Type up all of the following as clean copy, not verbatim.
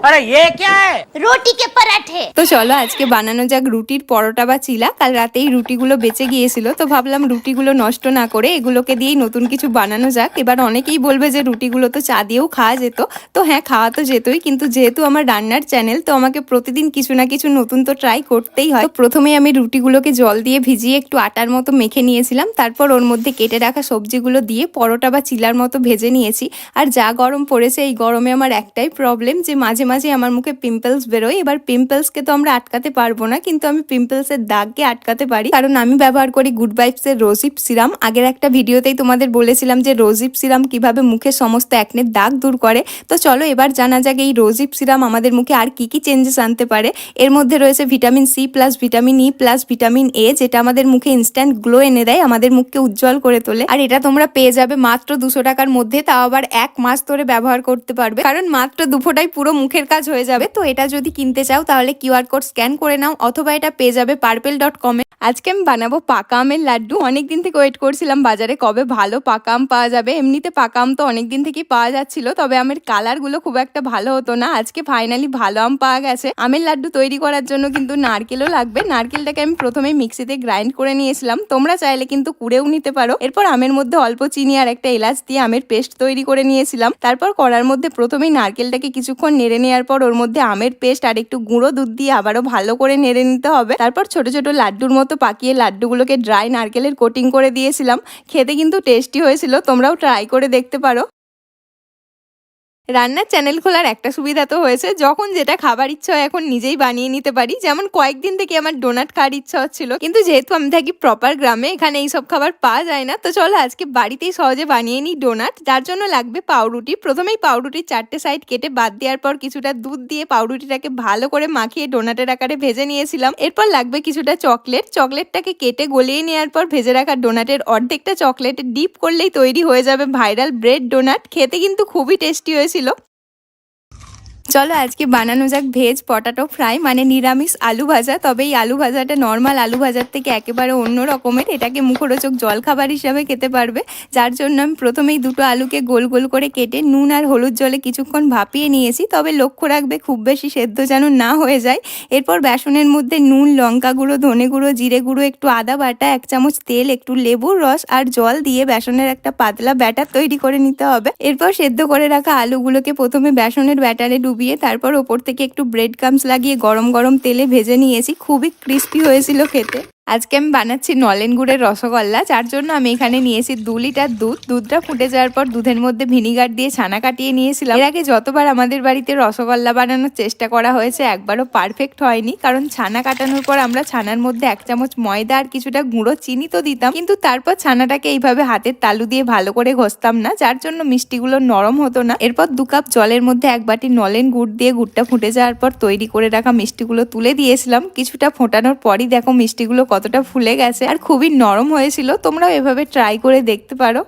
अरे ये क्या है? रोटी के पराठे। তো চলো আজকে বানানো যাক রুটির পরোটা বা চিলা। কাল রাতেই রুটিগুলো বেঁচে গিয়েছিল, তো ভাবলাম রুটিগুলো নষ্ট না করে এগুলোকে দিয়েই নতুন কিছু বানানো যাক। এবার অনেকেই বলবে যে রুটিগুলো তো চা দিয়েও খাওয়া যেত, তো হ্যাঁ খাওয়া তো যেতই, কিন্তু যেহেতু আমার রান্নার চ্যানেল তো আমাকে প্রতিদিন কিছু না কিছু নতুন তো ট্রাই করতেই হয়। তো প্রথমেই আমি রুটিগুলোকে জল দিয়ে ভিজিয়ে একটু আটার মতো মেখে নিয়েছিলাম, তারপর ওর মধ্যে কেটে রাখা সবজিগুলো দিয়ে পরোটা বা চিলার মতো ভেজে নিয়েছি। আর যা গরম পড়েছে এই গরমে আমার একটাই প্রবলেম যে মাঝে মাঝে আমার মুখে পিম্পলস বেরোয়। এবার পিম্পলসকে তো আমরা আটকাতে পারবো না, কিন্তু আমি পিম্পলসের দাগকে আটকাতে পারি, কারণ আমি ব্যবহার করি গুড ভাইবস এর রোজিপ সিরাম। আগের একটা ভিডিওতেই তোমাদের বলেছিলাম যে রোজিপ সিরাম কিভাবে মুখে সমস্ত একনের দাগ দূর করে। তো চলো এবার জানা যাক এই রোজিপ সিরাম আমাদের মুখে আর কি কি চেঞ্জেস আনতে পারে। এর মধ্যে রয়েছে vitamin C plus vitamin E plus vitamin A, যেটা আমাদের মুখে ইনস্ট্যান্ট গ্লো এনে দেয়, আমাদের মুখকে উজ্জ্বল করে তোলে। আর এটা তোমরা পেয়ে যাবে মাত্র 200 টাকার মধ্যে, তাও আবার 1 মাস ধরে ব্যবহার করতে পারবে, কারণ মাত্র 2 ফোঁটাই পুরো মুখের কাজ হয়ে যাবে। তো এটা যদি কিনতে চাও তাহলে কিউআর কোড স্ক্যান করে নাও, অথবা এটা পেয়ে যাবে purple.com এ। আজকে আমি বানাবো পাকা আমের লাড্ডু। অনেকদিন থেকে ওয়েট করছিলাম বাজারে কবে ভালো পাকা আম পাওয়া যাবে। এমনিতে পাকা আম তো অনেকদিন থেকেই পাওয়া যাচ্ছিল, তবে আমের কালারগুলো খুব একটা ভালো হতো না। আজকে ফাইনালি ভালো আম পাওয়া গেছে। আমের লাড্ডু তৈরি করার জন্য কিন্তু নারকেলও লাগবে। নারকেলটাকে আমি প্রথমে মিক্সিতে গ্রাইন্ড করে নিয়েছিলাম, তোমরা চাইলে কিন্তু কুড়েও নিতে পারো। এরপর আমের মধ্যে অল্প চিনি আর একটা এলাচ দিয়ে আমের পেস্ট তৈরি করে নিয়েছিলাম। তারপর কড়ার মধ্যে প্রথমেই নারকেলটাকে কিছুক্ষণ নেড়ে নেওয়ার পর ওর মধ্যে আমের পেস্ট আর একটু গুঁড়ো দুধ দিয়ে আবারও ভালো করে নেড়ে নিতে হবে। তারপর ছোট ছোট লাড্ডুর মতো পাকিয়ে লাড্ডুগুলোকে ড্রাই নারকেলের কোটিং করে দিয়েছিলাম। খেতে কিন্তু টেস্টি হয়েছিল, তোমরাও ট্রাই করে দেখতে পারো। রান্নার চ্যানেল খোলার একটা সুবিধা তো হয়েছে, যখন যেটা খাবার ইচ্ছা হয় এখন নিজেই বানিয়ে নিতে পারি। যেমন কয়েকদিন থেকে আমার ডোনাট খাওয়ার ইচ্ছা হচ্ছিল, কিন্তু যেহেতু আমি থাকি প্রপার গ্রামে, এখানে এইসব খাবার পাওয়া যায় না। তো চলো আজকে বাড়িতেই সহজে বানিয়ে নিই ডোনাট। যার জন্য লাগবে পাউরুটি। প্রথমেই পাউরুটির 4টে সাইড কেটে বাদ দেওয়ার পর কিছুটা দুধ দিয়ে পাউরুটিটাকে ভালো করে মাখিয়ে ডোনাটের আকারে ভেজে নিয়েছিলাম। এরপর লাগবে কিছুটা চকলেট। চকলেটটাকে কেটে গলিয়ে নেওয়ার পর ভেজে রাখা ডোনাটের অর্ধেকটা চকলেটে ডিপ করলেই তৈরি হয়ে যাবে ভাইরাল ব্রেড ডোনাট। খেতে কিন্তু খুবই টেস্টি হয়েছিল। চলো আজকে বানানো যাক ভেজ পটাটো ফ্রাই, মানে নিরামিষ আলু ভাজা। তবে এই আলু ভাজাটা নর্মাল আলু ভাজার থেকে একেবারে অন্য রকমের। এটাকে মুখরোচক জলখাবার হিসাবে খেতে পারবে। যার জন্য আমি প্রথমেই দুটো আলুকে গোল গোল করে কেটে নুন আর হলুদ জলে কিছুক্ষণ ভাপিয়ে নিয়েছি। তবে লক্ষ্য রাখবে খুব বেশি সেদ্ধ যেন না হয়ে যায়। এরপর বেসনের মধ্যে নুন, লঙ্কা গুঁড়ো, ধনে গুঁড়ো, জিরে গুঁড়ো, একটু আদা বাটা, 1 চামচ তেল, একটু লেবুর রস আর জল দিয়ে বেসনের একটা পাতলা ব্যাটার তৈরি করে নিতে হবে। এরপর সেদ্ধ করে রাখা আলুগুলোকে প্রথমে বেসনের ব্যাটারে তারপর ওপর থেকে একটু ব্রেড ক্রাম্বস লাগিয়ে গরম গরম তেলে ভেজে নিয়েছি। খুবই ক্রিস্পি হয়েছিল খেতে। আজকে আমি বানাচ্ছি নলেন গুড়ের রসগোল্লা। যার জন্য আমি এখানে নিয়েছি 2 লিটার দুধ। দুধটা ফুটে যাওয়ার পর দুধের মধ্যে ভিনিগার দিয়ে ছানা কাটিয়ে নিয়েছিলাম। এর আগে যতবার আমাদের বাড়িতে রসগোল্লা বানানোর চেষ্টা করা হয়েছে একবারও পারফেক্ট হয়নি, কারণ ছানা কাটানোর পর আমরা ছানার মধ্যে 1 চামচ ময়দা আর কিছুটা গুঁড়ো চিনি তো দিতাম, কিন্তু তারপর ছানাটাকে এইভাবে হাতের তালু দিয়ে ভালো করে ঘষতাম না, যার জন্য মিষ্টিগুলো নরম হতো না। এরপর 2 কাপ জলের মধ্যে 1 বাটি নলেন গুড় দিয়ে গুড়টা ফুটে যাওয়ার পর তৈরি করে রাখা মিষ্টিগুলো তুলে দিয়েছিলাম। কিছুটা ফোটানোর পরই দেখো মিষ্টিগুলো কতটা ফুলে গেছে আর খুবই নরম হয়েছিল। তোমরাও এভাবে ট্রাই করে দেখতে পারো।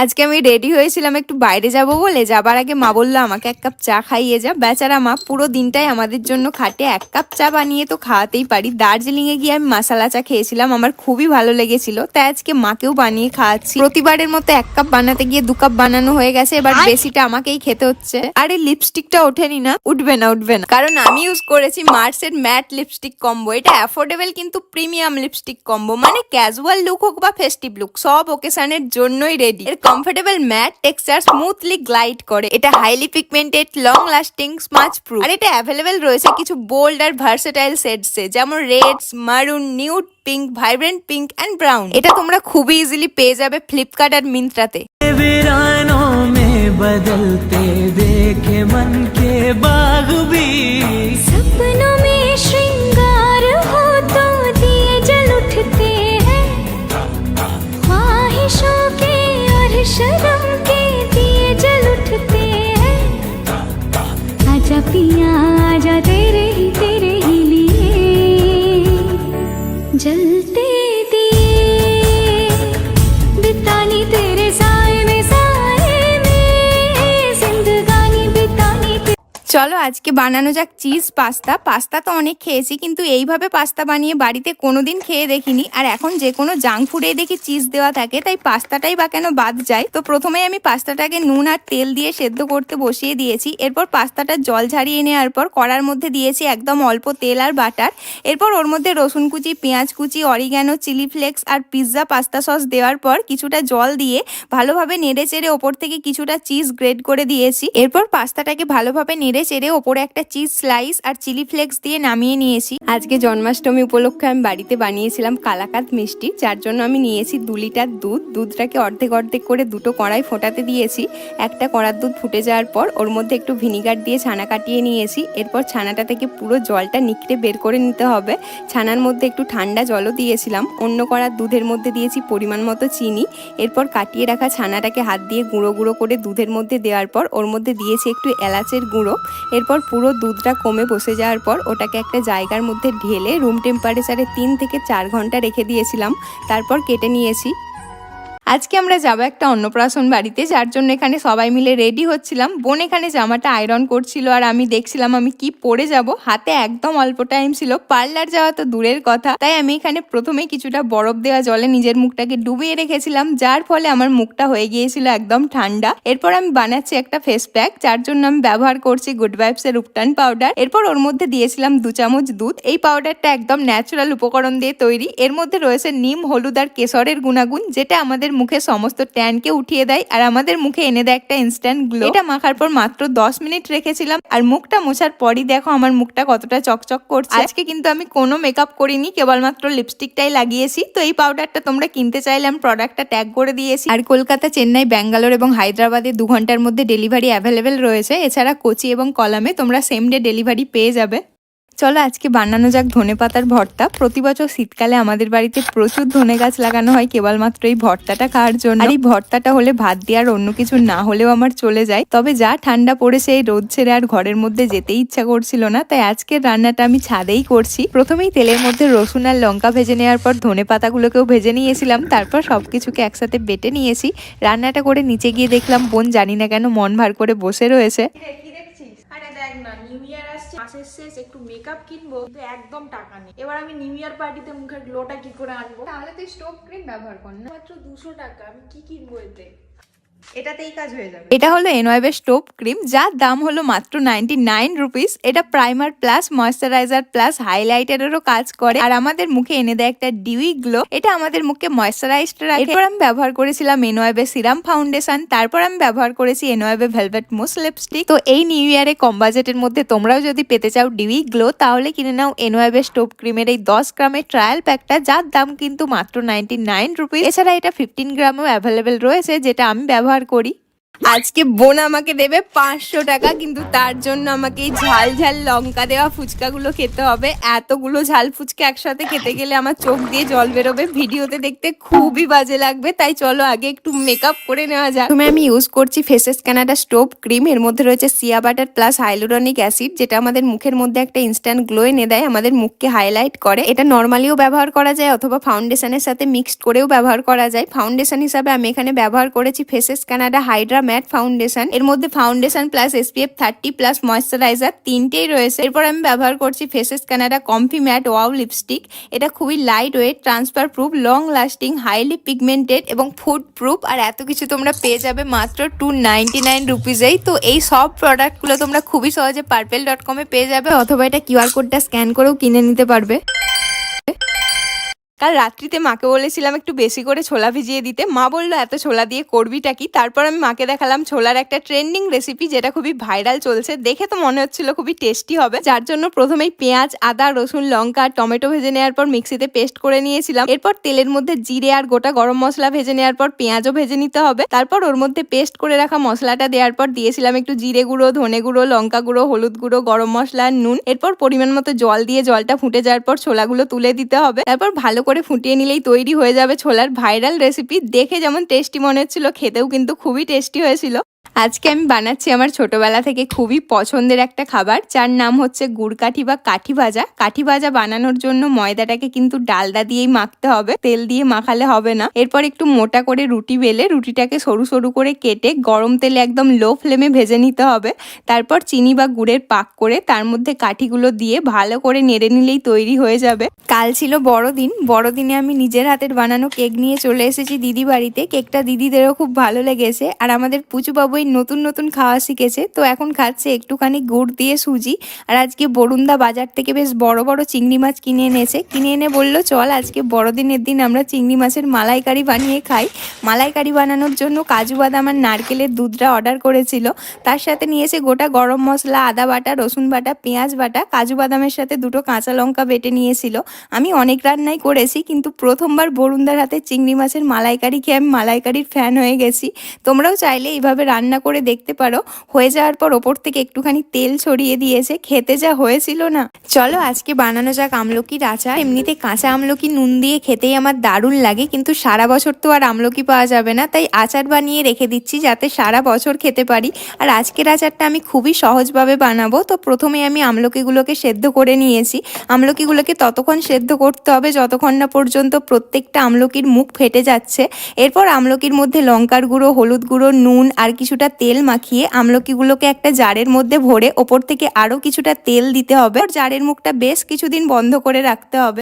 আজকে আমি রেডি হয়েছিলাম একটু বাইরে যাব বলে। যাবার আগে মা বললো আমাকে 1 কাপ চা খাইয়ে যা। বেচারা মা পুরো দিনটাই আমাদের জন্য খাটে, 1 কাপ চা বানিয়ে তো খাওয়াতেই পারি। দার্জিলিং এ গিয়ে আমি মশালা চা খেয়েছিলাম, আমার খুবই ভালো লেগেছিল, তাই আজকে মাকেও বানিয়ে খাওয়াচ্ছি। প্রতিবারের মতো 1 কাপ বানাতে গিয়ে 2 কাপ বানানো হয়ে গেছে, এবার বেশিটা আমাকেই খেতে হচ্ছে। আরে লিপস্টিকটা ওঠেনি না? উঠবে না উঠবে না, কারণ আমি ইউজ করেছি মার্সের ম্যাট লিপস্টিক কম্বো। এটা অ্যাফোর্ডেবল কিন্তু প্রিমিয়াম লিপস্টিক কম্বো, মানে ক্যাজুয়াল লুক হোক বা ফেস্টিভ লুক, সব ওকেশনের জন্যই ready. Comfortable matte texture smoothly glide করে। এটা highly pigmented, long lasting, smudge proof. আর এটা অ্যাভেলেবেল রয়েছে কিছু বোল্ড আর ভার্সেটাইল শেডসে, যেমন reds, maroon, nude pink, vibrant pink and brown. এটা তোমরা খুবই ইজিলি পেয়ে যাবে ফ্লিপকার্ট আর মিন্ত্রাতে। बदलते देखे मन के बाग भी, सपनों में श्रृंगार हो तो दिए जल उठते हैं, ख्वाहिशों के और शर्म के दिए जल उठते हैं। आजा पिया आजा तेरे ही लिए जलते दिए, बितानी तेरे साए में চলো আজকে বানানো যাক চিজ পাস্তা। পাস্তা তো অনেক খেয়েছি, কিন্তু এইভাবে পাস্তা বানিয়ে বাড়িতে কোনোদিন খেয়ে দেখিনি। আর এখন যে কোনো জাঙ্ক ফুডেই দেখি চিজ দেওয়া থাকে, তাই পাস্তাটাই বা কেন বাদ যায়। তো প্রথমেই আমি পাস্তাটাকে নুন আর তেল দিয়ে সেদ্ধ করতে বসিয়ে দিয়েছি। এরপর পাস্তাটা জল ঝারিয়ে নেওয়ার পর কড়ার মধ্যে দিয়েছি একদম অল্প তেল আর বাটার। এরপর ওর মধ্যে রসুন কুচি, পেঁয়াজ কুচি, অরিগ্যানো, চিলি ফ্লেক্স আর পিৎজা পাস্তা সস দেওয়ার পর কিছুটা জল দিয়ে ভালোভাবে নেড়ে চেড়ে ওপর থেকে কিছুটা চিজ গ্রেট করে দিয়েছি। এরপর পাস্তাটাকে ভালোভাবে নেড়ে চেড়ে ওপরে একটা চিজ স্লাইস আর চিলি ফ্লেক্স দিয়ে নামিয়ে নিয়েছি। আজকে জন্মাষ্টমী উপলক্ষে আমি বাড়িতে বানিয়েছিলাম কালাকাঁদ মিষ্টি, যার জন্য আমি নিয়েছি 2 লিটার দুধ। দুধটাকে অর্ধেক অর্ধেক করে দুটো কড়াই ফোটাতে দিয়েছি। একটা কড়ার দুধ ফুটে যাওয়ার পর ওর মধ্যে একটু ভিনিগার দিয়ে ছানা কাটিয়ে নিয়েছি। এরপর ছানাটা থেকে পুরো জলটা নিকড়ে বের করে নিতে হবে। ছানার মধ্যে একটু ঠান্ডা জলও দিয়েছিলাম। অন্য কড়ার দুধের মধ্যে দিয়েছি পরিমাণ মতো চিনি। এরপর কাটিয়ে রাখা ছানাটাকে হাত দিয়ে গুঁড়ো গুঁড়ো করে দুধের মধ্যে দেওয়ার পর ওর মধ্যে দিয়েছি একটু এলাচের গুঁড়ো। এরপর পুরো দুধটা কমে বসে যাওয়ার পর ওটাকে একটা জায়গার মধ্যে ঢেলে রুম টেম্পারেচারে 3 থেকে 4 ঘন্টা রেখে দিয়েছিলাম। তারপর কেটে নিয়েছি। আজকে আমরা যাবো একটা অন্নপ্রাশন বাড়িতে, যার জন্য এখানে সবাই মিলে রেডি হচ্ছিলাম। বোন এখানে জামাটা আয়রন করছিল আর আমি দেখছিলাম আমি কি পরে যাব। হাতে একদম অল্প টাইম ছিল, পার্লার যাওয়া তো দূরের কথা। তাই আমি এখানে প্রথমে কিছুটা বরফ দেওয়া জলে নিজের মুখটাকে ডুবিয়ে রেখেছিলাম, যার ফলে আমার মুখটা হয়ে গিয়েছিল একদম ঠান্ডা। এরপর আমি বানাচ্ছি একটা ফেস প্যাক, যার জন্য আমি ব্যবহার করছি গুড ভাইবস এর উপটান পাউডার। এরপর ওর মধ্যে দিয়েছিলাম 2 চামচ দুধ। এই পাউডারটা একদম ন্যাচারাল উপকরণ দিয়ে তৈরি। এর মধ্যে রয়েছে নিম, হলুদ আর কেশরের গুণাগুণ, যেটা আমাদের মুখে সমস্ত ট্যানকে উঠিয়ে দেয় আর আমাদের মুখে এনে দেয় একটা ইনস্ট্যান্ট গ্লো। এটা মাখার পর মাত্র 10 মিনিট রেখেছিলাম আর মুখটা মোছার পরই দেখো আমার মুখটা কতটা চকচক করছে। আজকে কিন্তু আমি কোনো মেকআপ করিনি, কেবলমাত্র লিপস্টিকটাই লাগিয়েছি। তো এই পাউডারটা তোমরা কিনতে চাইলে আমি প্রোডাক্টটা ট্যাগ করে দিয়েছি। আর কলকাতা, চেন্নাই, ব্যাঙ্গালোর এবং হায়দ্রাবাদে 2 ঘন্টার মধ্যে ডেলিভারি অ্যাভেলেবেল রয়েছে। এছাড়া কোচি এবং কলামে তোমরা সেম ডে ডেলিভারি পেয়ে যাবে। চলো আজকে বানানো যাক ধনেপাতার ভর্তা। প্রতি বছর শীতকালে আমাদের বাড়িতে প্রচুর ধনে গাছ লাগানো হয় কেবলমাত্র এই ভর্তাটা খাওয়ার জন্য। আর এই ভর্তাটা হলে ভাত দিয়ে আর অন্য কিছু না হলেও আমার চলে যায়। তবে যা ঠান্ডা পড়েছে, এই রোদ ছেড়ে আর ঘরের মধ্যে যেতেই ইচ্ছা করছিল না, তাই আজকের রান্নাটা আমি ছাদেই করছি। প্রথমেই তেলের মধ্যে রসুন আর লঙ্কা ভেজে নেওয়ার পর ধনে পাতাগুলোকেও ভেজে নিয়েছিলাম। তারপর সবকিছুকে একসাথে বেটে নিয়েছি। রান্নাটা করে নিচে গিয়ে দেখলাম বোন জানি না কেন মন ভার করে বসে রয়েছে। আরে দেখ না, নিউ ইয়ার আসছে, মাসের শেষ, একটু মেকআপ কিনবো, কিন্তু একদম টাকা নেই। এবার আমি নিউ ইয়ার পার্টিতে মুখের গ্লোটা কি করে আনবো? তাহলে তুই স্টোভ ক্রিম ব্যবহার কর না। মাত্র 200 টাকা, আমি কি কিনবো এতে? এটাতেই কাজ হয়ে যাবে। এটা হলো এনওয়েবের স্টোভ ক্রিম, যার দাম হলো মাত্র 99 রুপিস। এটা প্রাইমার প্লাস ময়শ্চারাইজার প্লাস হাইলাইটারেরও কাজ করে আর আমাদের মুখে এনে দেয় একটা ডিউই গ্লো। এটা আমাদের মুখে ময়শ্চারাইজড রাখে। এরপর আমি ব্যবহার করেছিলাম এনওয়েবের সিরাম ফাউন্ডেশন। তারপর আমি ব্যবহার করেছি এনওয়েবের ভেলভেট মুস লিপস্টিক। তো এই নিউ ইয়ারে কম বাজেটের মধ্যে তোমরাও যদি পেতে চাও ডিউই গ্লো, তাহলে কিনে নাও এনওয়েবের স্টোভ ক্রিমের এই 10 গ্রামের ট্রায়াল প্যাকটা, যার দাম কিন্তু মাত্র 99 রুপিস। এছাড়া এটা 15 গ্রামও অ্যাভেলেবেল রয়েছে, যেটা আমি ব্যবহার করি। আজকে বোন আমাকে দেবে 500 টাকা, কিন্তু তার জন্য আমাকে এই ঝাল ঝাল লঙ্কা দেওয়া ফুচকাগুলো খেতে হবে। এতগুলো ঝাল ফুচকা একসাথে খেতে গেলে আমার চোখ দিয়ে জল বেরোবে, ভিডিওতে দেখতে খুবই বাজে লাগবে। তাই চলো আগে একটু মেকআপ করে নেওয়া যাক। প্রথমে আমি ইউজ করছি ফেসেস কানাডা স্টোভ ক্রিম। এর মধ্যে রয়েছে সিয়া বাটার প্লাস হাইলুরনিক অ্যাসিড, যেটা আমাদের মুখের মধ্যে একটা ইনস্ট্যান্ট গ্লো এনে দেয়, আমাদের মুখকে হাইলাইট করে। এটা নর্মালিও ব্যবহার করা যায় অথবা ফাউন্ডেশনের সাথে মিক্সড করেও ব্যবহার করা যায়। ফাউন্ডেশন হিসাবে আমি এখানে ব্যবহার করেছি Faces Canada Hydra Matte foundation. এর মধ্যে foundation plus SPF 30 plus moisturiser তিনটেই রয়েছে। এরপর আমি ব্যবহার করছি Faces Canada Comfy Matte Wow lipstick. এটা খুবই lightweight, transfer proof, long lasting, highly pigmented এবং ফুড প্রুফ। আর এত কিছু তোমরা পেয়ে যাবে মাত্র 299 রুপিসেই। তো এই সব প্রোডাক্টগুলো তোমরা খুবই সহজে purple.com এ পেয়ে যাবে, অথবা এটা QR কোডটা স্ক্যান করেও কিনে নিতে পারবে। কাল রাত্রিতে মাকে বলেছিলাম একটু বেশি করে ছোলা ভিজিয়ে দিতে। মা বললো এত ছোলা দিয়ে করবিটা কি? তারপর আমি মাকে দেখালাম ছোলার একটা ট্রেন্ডিং রেসিপি, যেটা খুবই ভাইরাল চলছে। দেখে তো মনে হচ্ছিল খুবই টেস্টি হবে, যার জন্য প্রথমেই পেঁয়াজ, আদা, রসুন, লঙ্কা, টমেটো ভেজে নেওয়ার পর মিক্সিতে পেস্ট করে নিয়েছিলাম। এরপর তেলের মধ্যে জিরে আর গোটা গরম মশলা ভেজে নেওয়ার পর পেঁয়াজও ভেজে নিতে হবে। তারপর ওর মধ্যে পেস্ট করে রাখা মশলাটা দেওয়ার পর দিয়েছিলাম একটু জিরে গুঁড়ো, ধনে গুঁড়ো, লঙ্কা গুঁড়ো, হলুদ গুঁড়ো, গরম মশলা আর নুন। এরপর পরিমাণ মতো জল দিয়ে জলটা ফুটে যাওয়ার পর ছোলাগুলো তুলে দিতে হবে। তারপর ভালো করে ফুটিয়ে নিলেই তৈরি হয়ে যাবে ছোলার ভাইরাল রেসিপি। দেখে যেমন টেস্টি মনে হচ্ছিল, খেতেও কিন্তু খুবই টেস্টি হয়েছিল। আজকে আমি বানাচ্ছি আমার ছোটবেলা থেকে খুবই পছন্দের একটা খাবার, যার নাম হচ্ছে গুড় কাঠি বা কাঠি ভাজা। কাঠি ভাজা বানানোর জন্য ময়দাটাকে কিন্তু ডালডা দিয়েই মাখতে হবে, তেল দিয়ে মাখালে হবে না। এরপর একটু মোটা করে রুটি বেলে রুটিটাকে সরু সরু করে কেটে গরম তেলে একদম লো ফ্লেমে ভেজে নিতে হবে। তারপর চিনি বা গুড়ের পাক করে তার মধ্যে কাঠিগুলো দিয়ে ভালো করে নেড়ে নিলেই তৈরি হয়ে যাবে। কাল ছিল বড়দিন, বড়দিনে আমি নিজের হাতের বানানো কেক নিয়ে চলে এসেছি দিদি বাড়িতে। কেকটা দিদিদেরও খুব ভালো লেগেছে, আর আমাদের পুচু বাবু নতুন নতুন খাওয়া শিখেছে, তো এখন খাচ্ছে একটুখানি গুড় দিয়ে সুজি। আর আজকে বরুণদা বাজার থেকে বেশ বড় বড় চিংড়ি মাছ কিনে এনে বলল চল আজকে বড়দিনের দিন আমরা চিংড়ি মাছের মালাইকারি বানিয়ে খাই। মালাইকারি বানানোর জন্য কাজু বাদাম আর নারকেলের দুধটা অর্ডার করেছিল। তার সাথে নিয়েছে গোটা গরম মশলা, আদা বাটা, রসুন বাটা, পেঁয়াজ বাটা, কাজু বাদামের সাথে 2টো কাঁচা লঙ্কা বেটে নিয়েছিল। আমি অনেক রান্নাই করেছি, কিন্তু প্রথমবার বরুণদার হাতে চিংড়ি মাছের মালাইকারি খেয়ে আমি মালাইকারির ফ্যান হয়ে গেছি। তোমরাও চাইলে এইভাবে রান্না করে দেখতে পারো। হয়ে যাওয়ার পর ওপর থেকে একটুখানি তেল ছড়িয়ে দিয়েছে, খেতে যা হয়েছিল না। চলো আজকে বানানো যাক আমলকির আচার। এমনিতে কাঁচা আমলকি নুন দিয়ে খেতেই আমার দারুণ লাগে, কিন্তু সারা বছর তো আর আমলকি পাওয়া যাবে না, তাই আচার বানিয়ে রেখে দিচ্ছি যাতে সারা বছর খেতে পারি। আর আজকের আচারটা আমি খুবই সহজভাবে বানাবো। তো প্রথমে আমি আমলকিগুলোকে সেদ্ধ করে নিয়েছি। আমলকিগুলোকে ততক্ষণ সেদ্ধ করতে হবে যতক্ষণ না পর্যন্ত প্রত্যেকটা আমলকির মুখ ফেটে যাচ্ছে। এরপর আমলকির মধ্যে লঙ্কার গুঁড়ো, হলুদ গুঁড়ো, নুন আর কিছুটা তেল মাখিয়ে আমলকিগুলোকে একটা জারের মধ্যে ভরে ওপর থেকে আরও কিছুটা তেল দিতে হবে। জারের মুখটা বেশ কিছুদিন বন্ধ করে রাখতে হবে।